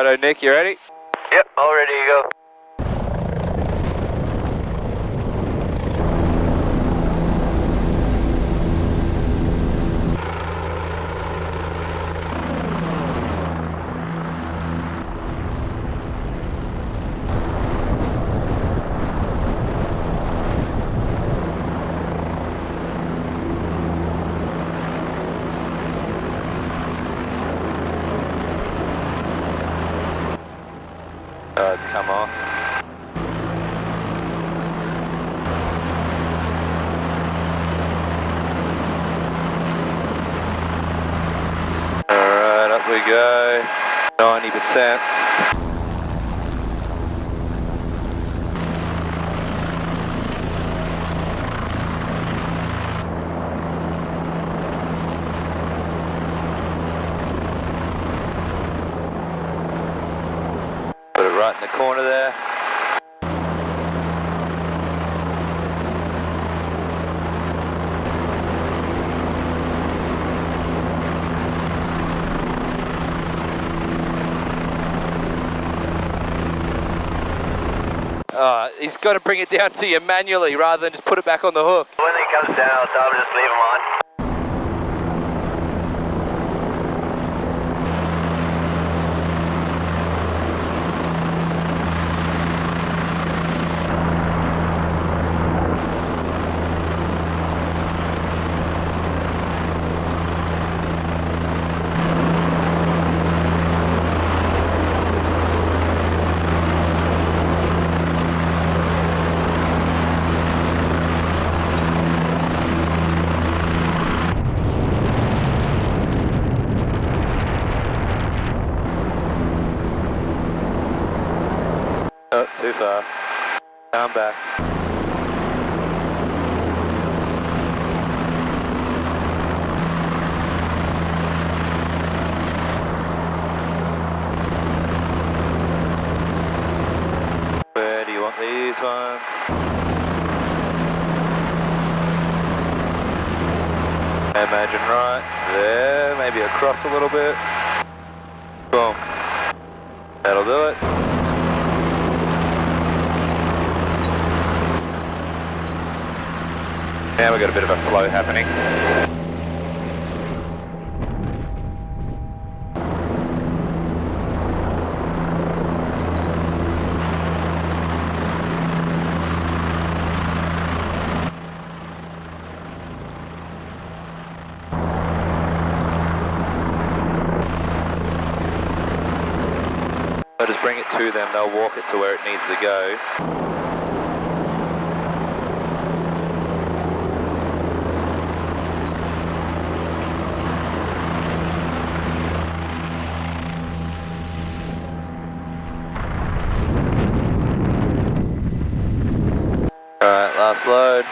Righto, Nick, you ready? Yep, all ready to go. It's come off. Alright, up we go. 90%. Put it right in the corner there. He's got to bring it down to you manually rather than just put it back on the hook. When he comes down, I'll just leave him on. Oh, too far. Down back. Where do you want these ones? I imagine right there, maybe across a little bit. Boom. That'll do it. Now we've got a bit of a flow happening. I'll just bring it to them, they'll walk it to where it needs to go. Alright, last load.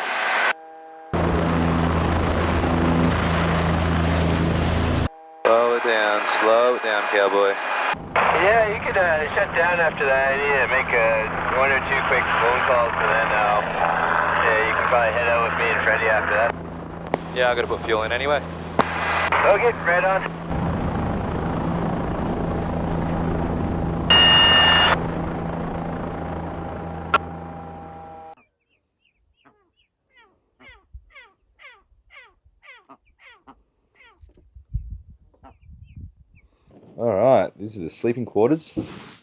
Slow it down, cowboy. Yeah, you could shut down after that. I need to make one or two quick phone calls, and then yeah, you can probably head out with me and Freddie after that. Yeah, I gotta put fuel in anyway. Okay, right on. Alright, this is the sleeping quarters.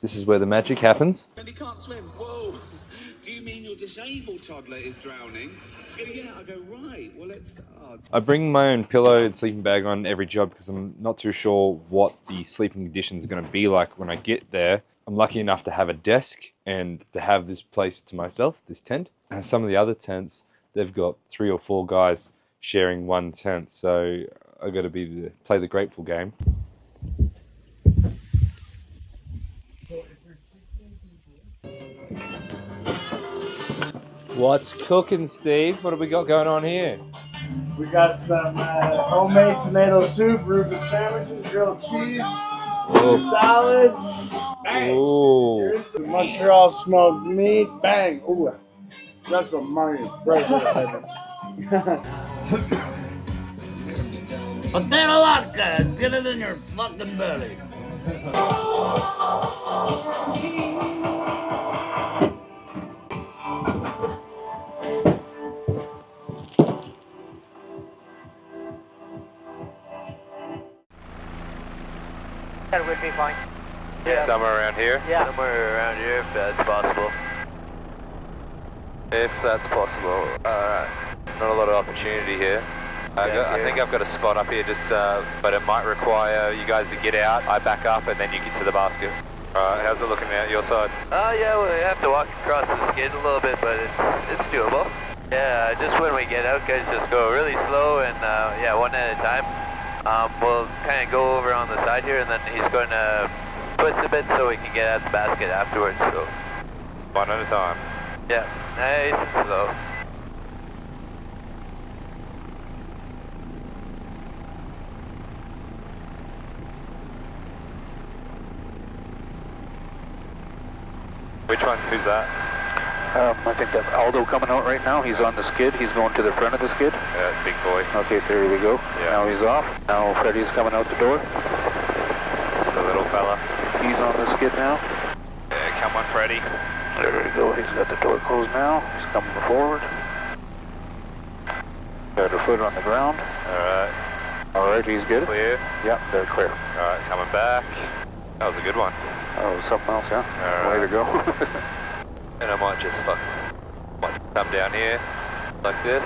This is where the magic happens. And he can't swim. Whoa! Do you mean your disabled toddler is drowning? Yeah, I go, right, well let's... I bring my own pillow and sleeping bag on every job because I'm not too sure what the sleeping conditions are going to be like when I get there. I'm lucky enough to have a desk and to have this place to myself, this tent. And some of the other tents, they've got 3 or 4 guys sharing one tent, so I got to play the grateful game. What's cooking, Steve? What have we got going on here? We got some homemade tomato soup, Reuben sandwiches, grilled cheese, salads, bang. Some Montreal smoked meat, bang. Ooh, that's what money right there. Potato vodka is good in your fucking belly. That would be fine. Yeah, somewhere around here? Yeah. Somewhere around here, if that's possible. If that's possible. Alright. Not a lot of opportunity here. I think I've got a spot up here, just but it might require you guys to get out. I back up and then you get to the basket. Alright, how's it looking out your side? Yeah, we have to walk across the skid a little bit, but it's doable. Yeah, just when we get out, guys, just go really slow and yeah, one at a time. We'll kind of go over on the side here, and then he's going to twist a bit so we can get at the basket afterwards. So one at a time. Yeah, nice and slow. Which one? Who's that? I think that's Aldo coming out right now. He's on the skid. He's going to the front of the skid. Yeah, big boy. Okay, there we go. Yeah. Now he's off. Now Freddie's coming out the door. It's a little fella. He's on the skid now. Yeah, come on, Freddie. There we go. He's got the door closed now. He's coming forward. Got a foot on the ground. Alright. Alright, he's good. Clear. Yep, they're clear. Alright, coming back. That was a good one. Oh, something else, yeah? Alright. Way to go. And I might just come down here, like this.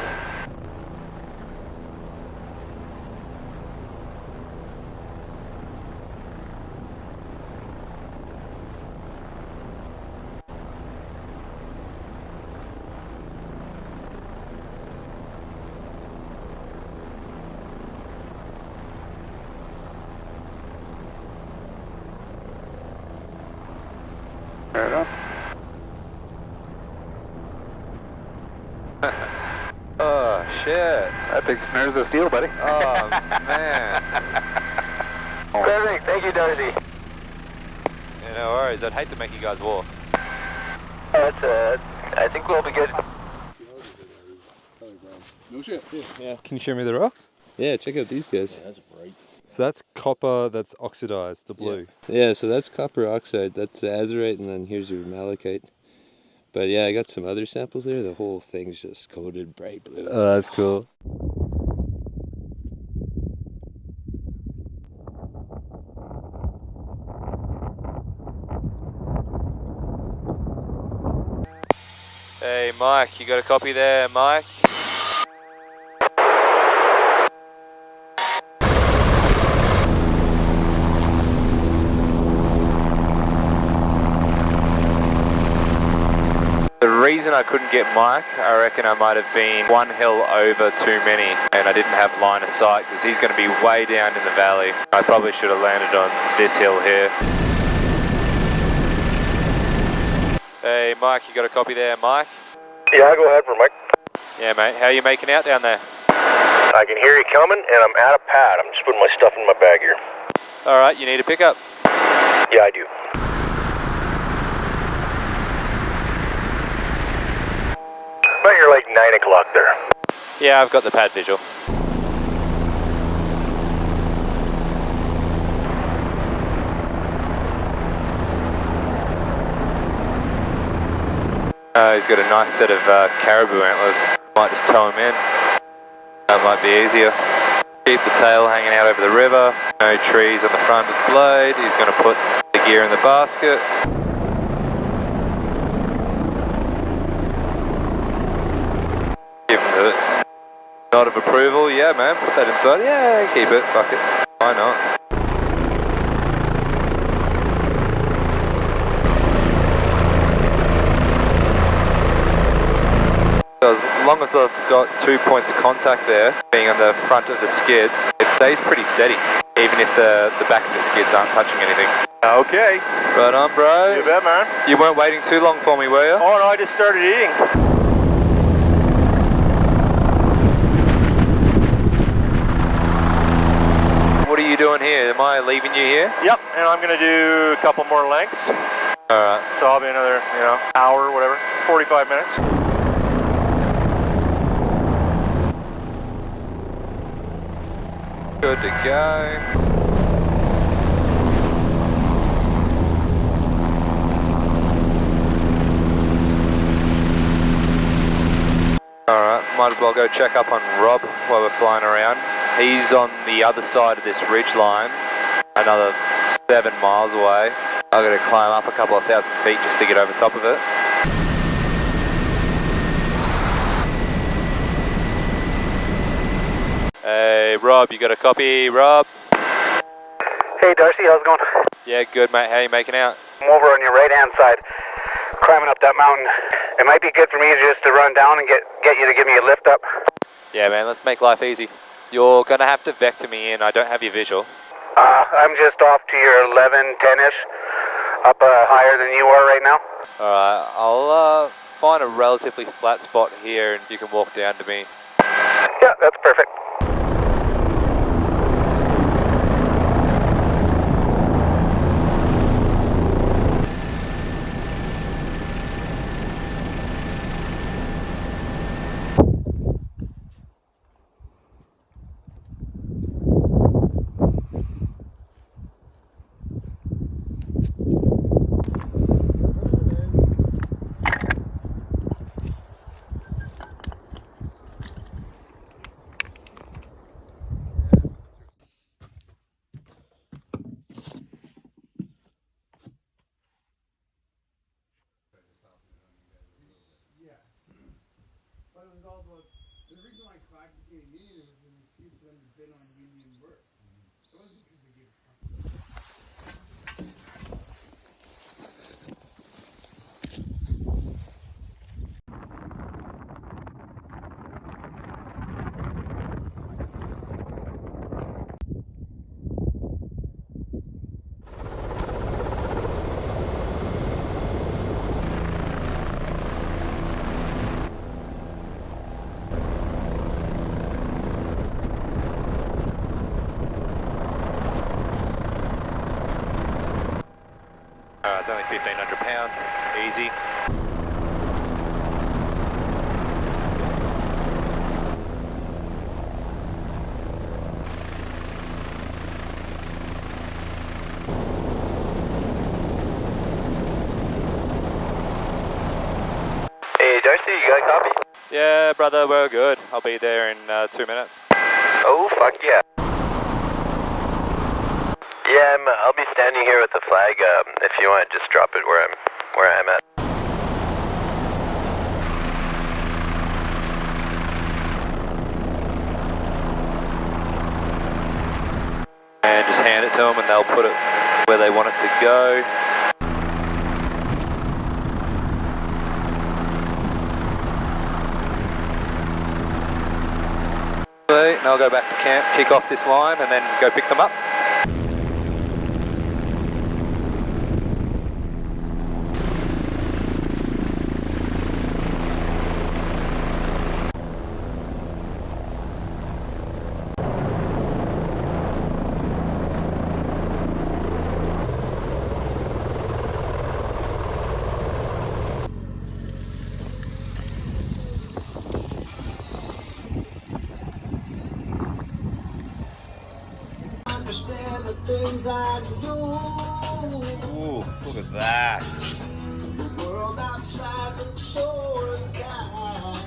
Right on. Oh, shit. That thing snares the steel, buddy. Oh, man. Perfect. Thank you, Darcy. Yeah, no worries. I'd hate to make you guys walk. I think we'll be good. No shit. Yeah. Can you show me the rocks? Yeah, check out these guys. Yeah, that's bright. So that's copper that's oxidized, the blue. Yeah, so that's copper oxide, that's azurite, and then here's your malachite. But yeah, I got some other samples there. The whole thing's just coated bright blue. Oh, that's cool. Hey, Mike, you got a copy there, Mike? The reason I couldn't get Mike, I reckon I might have been one hill over too many, and I didn't have line of sight because he's going to be way down in the valley. I probably should have landed on this hill here. Hey Mike, you got a copy there, Mike? Yeah, go ahead for Mike. Yeah mate, how are you making out down there? I can hear you coming, and I'm out of pad. I'm just putting my stuff in my bag here. Alright, you need a pickup? Yeah, I do. About you're like 9 o'clock there. Yeah, I've got the pad visual. He's got a nice set of caribou antlers. Might just tow him in. That might be easier. Keep the tail hanging out over the river. No trees on the front of the blade. He's going to put the gear in the basket. Give him the nod of approval. Yeah, man, put that inside. Yeah, keep it. Fuck it. Why not? So as long as I've got 2 points of contact there, being on the front of the skids, it stays pretty steady, even if the back of the skids aren't touching anything. Okay. Right on, bro. You bet, man. You weren't waiting too long for me, were you? Oh, no, I just started eating. What are you doing here? Am I leaving you here? Yep, and I'm going to do a couple more lengths. Alright. So I'll be another, hour, whatever, 45 minutes. Good to go. Alright, might as well go check up on Rob while we're flying around. He's on the other side of this ridge line, another 7 miles away. I've got to climb up a couple of thousand feet just to get over top of it. Hey Rob, you got a copy, Rob? Hey Darcy, how's it going? Yeah, good mate, how you making out? I'm over on your right hand side, climbing up that mountain. It might be good for me just to run down and get you to give me a lift up. Yeah man, let's make life easy. You're going to have to vector me in, I don't have your visual. I'm just off to your 11, 10-ish, up higher than you are right now. Alright, I'll find a relatively flat spot here and you can walk down to me. Yeah, that's perfect. But it was all about, the reason why Clark became Union was an excuse for them to bid on Union work. It wasn't because they gave It's only 1,500 pounds, easy. Hey Darcy, you got a copy? Yeah brother, we're good. I'll be there in 2 minutes. Oh, fuck yeah. Yeah, I'll be standing here with the flag. If you want, just drop it where I'm at. And just hand it to them and they'll put it where they want it to go. And I'll go back to camp, kick off this line and then go pick them up. understand the things I do. Ooh, look at that. The world outside looks so unkind.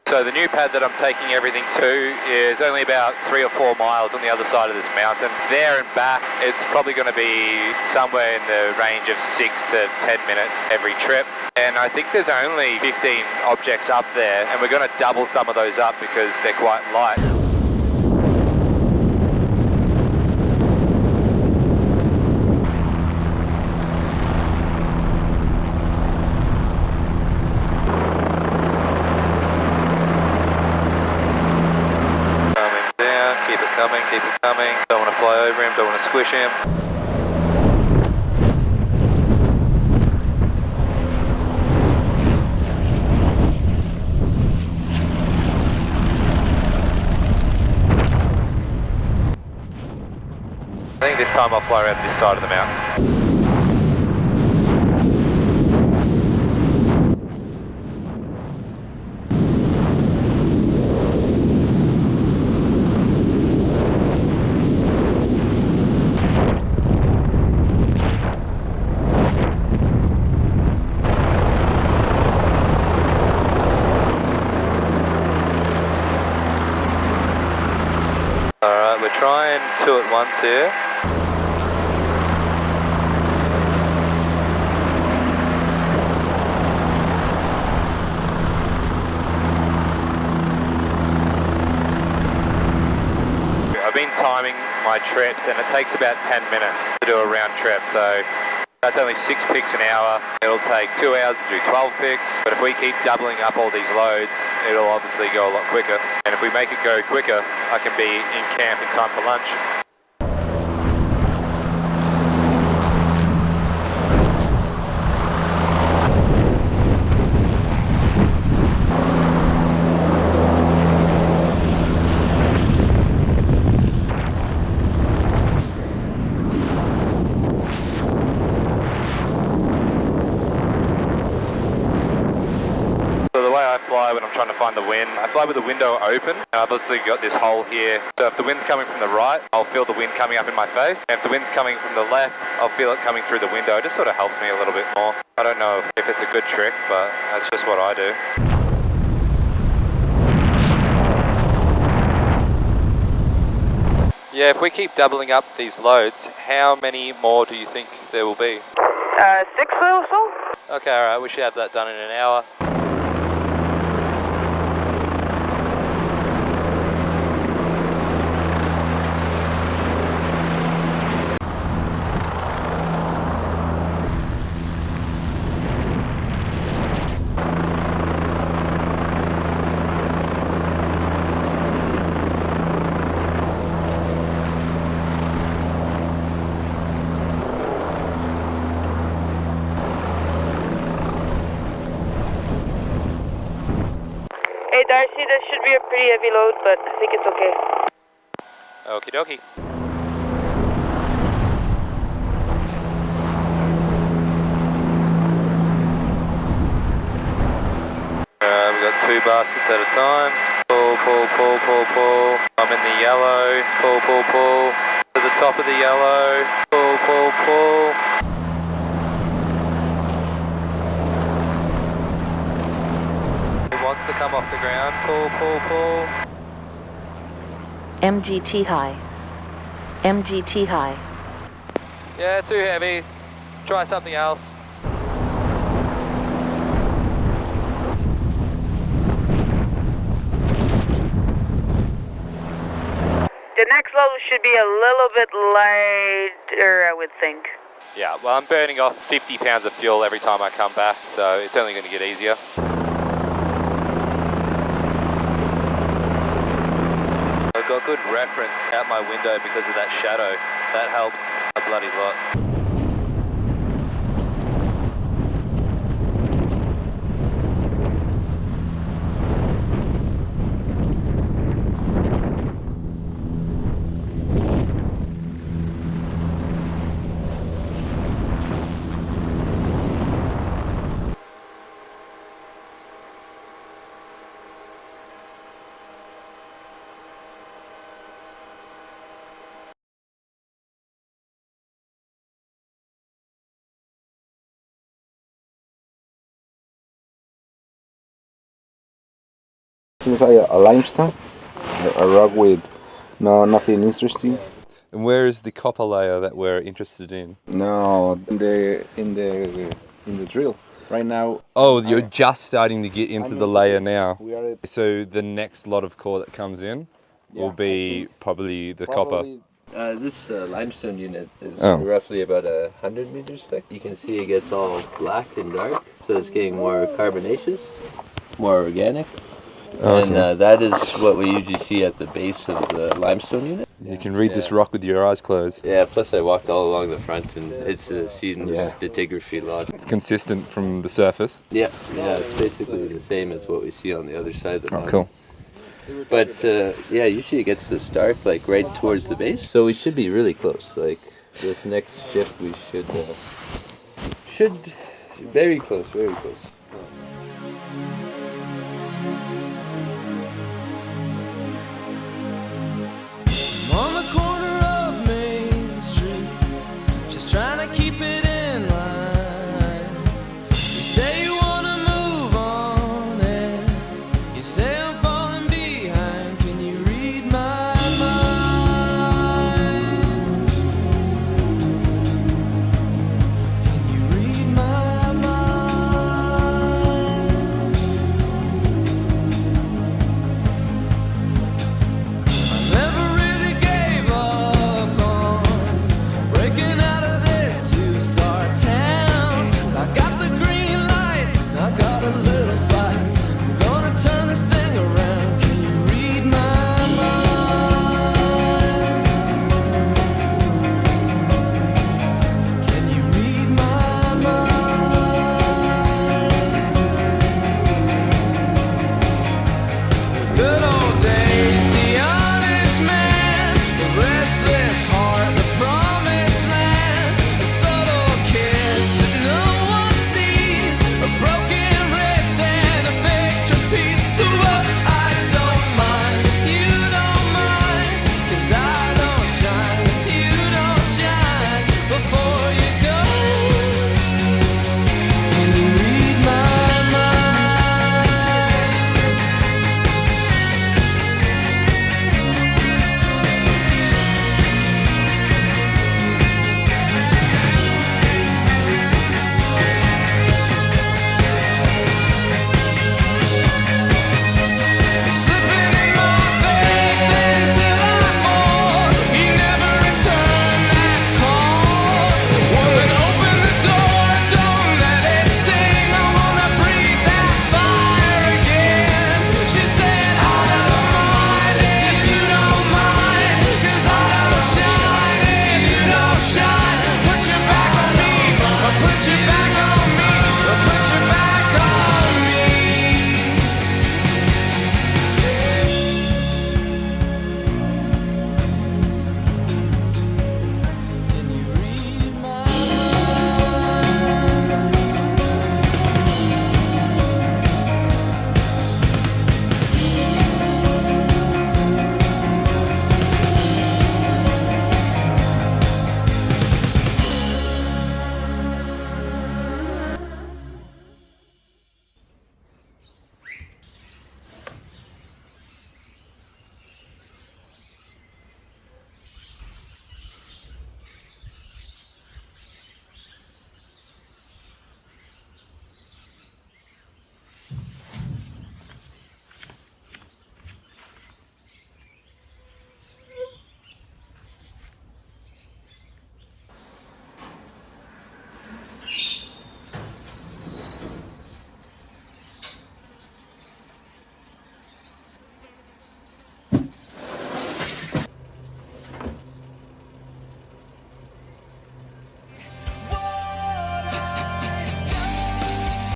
So the new pad that I'm taking everything to is only about 3 or 4 miles on the other side of this mountain. There and back, it's probably going to be somewhere in the range of 6 to 10 minutes every trip. And I think there's only 15 objects up there, and we're going to double some of those up because they're quite light. down, keep it coming, keep it coming. Don't want to fly over him, don't want to squish him. I think this time I'll fly around this side of the mountain. Alright, we're trying 2 at once here. I've been timing my trips and it takes about 10 minutes to do a round trip, so that's only 6 picks an hour. It'll take 2 hours to do 12 picks, but if we keep doubling up all these loads, it'll obviously go a lot quicker. And if we make it go quicker, I can be in camp in time for lunch. When I'm trying to find the wind, I fly with the window open. I've obviously got this hole here, so if the wind's coming from the right, I'll feel the wind coming up in my face, and if the wind's coming from the left, I'll feel it coming through the window. It just sort of helps me a little bit more. I don't know if it's a good trick, but that's just what I do. Yeah, if we keep doubling up these loads, how many more do you think there will be? 6 or so. Okay, alright, we should have that done in an hour. Hey Darcy, that should be a pretty heavy load, but I think it's okay. Okie dokie. We've got 2 baskets at a time. Pull, pull, pull, pull, pull. I'm in the yellow. Pull, pull, pull. To the top of the yellow. Pull, pull, pull. Wants to come off the ground. Pull, pull, pull. MGT high. MGT high. Yeah, too heavy. Try something else. The next load should be a little bit lighter, I would think. Yeah, well, I'm burning off 50 pounds of fuel every time I come back, so it's only going to get easier. I've got good reference out my window because of that shadow. That helps a bloody lot. This is like a limestone, a rock with nothing interesting. And where is the copper layer that we're interested in? No, in the drill right now. Oh, you're just starting to get into the layer now. We are So the next lot of core that comes in will be probably the copper. This limestone unit is roughly about 100 meters thick. You can see it gets all black and dark, so it's getting more carbonaceous, more organic. And that is what we usually see at the base of the limestone unit. You can read this rock with your eyes closed. Yeah, plus I walked all along the front and it's seen this stratigraphy log. It's consistent from the surface. Yeah, it's basically the same as what we see on the other side of the mountain. Cool. But yeah, usually it gets this dark like right towards the base. So we should be really close. Like this next shift we should very close, very close.